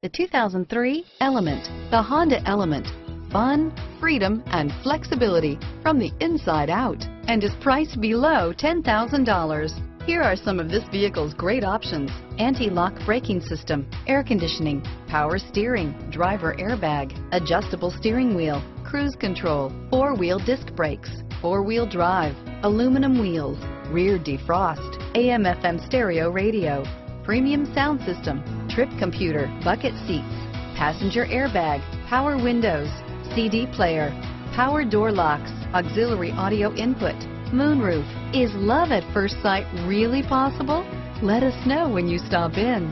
The 2003 Element. The Honda Element. Fun, freedom, and flexibility from the inside out, and is priced below $10,000. Here are some of this vehicle's great options: anti-lock braking system, air conditioning, power steering, driver airbag, adjustable steering wheel, cruise control, four-wheel disc brakes, four-wheel drive, aluminum wheels, rear defrost, AM/FM stereo radio, premium sound system, trip computer, bucket seats, passenger airbag, power windows, CD player, power door locks, auxiliary audio input, moonroof. Is love at first sight really possible? Let us know when you stop in.